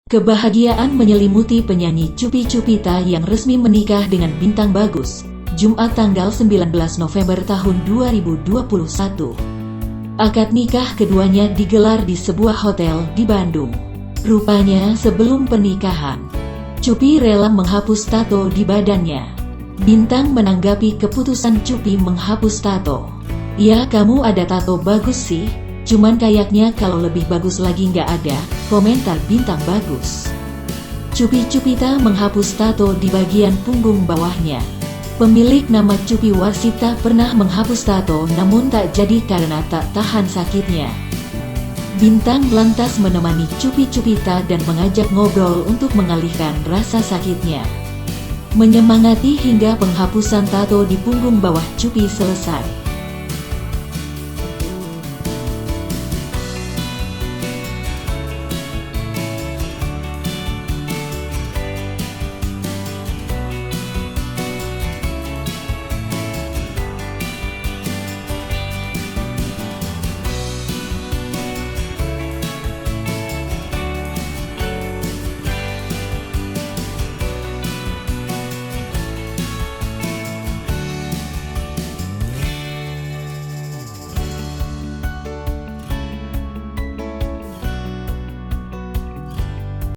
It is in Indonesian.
Kebahagiaan menyelimuti penyanyi Cupi Cupita yang resmi menikah dengan bintang bagus, Jumat tanggal 19 November tahun 2021. Akad nikah keduanya digelar di sebuah hotel di Bandung. Rupanya sebelum pernikahan, Cupi rela menghapus tato di badannya. Bintang menanggapi keputusan Cupi menghapus tato. "Ya, kamu ada tato bagus sih. Cuman kayaknya kalau lebih bagus lagi nggak ada," komentar bintang bagus. Cupi Cupita menghapus tato di bagian punggung bawahnya. Pemilik nama Cupi Warsita pernah menghapus tato namun tak jadi karena tak tahan sakitnya. Bintang lantas menemani Cupi Cupita dan mengajak ngobrol untuk mengalihkan rasa sakitnya. Menyemangati hingga penghapusan tato di punggung bawah Cupi selesai.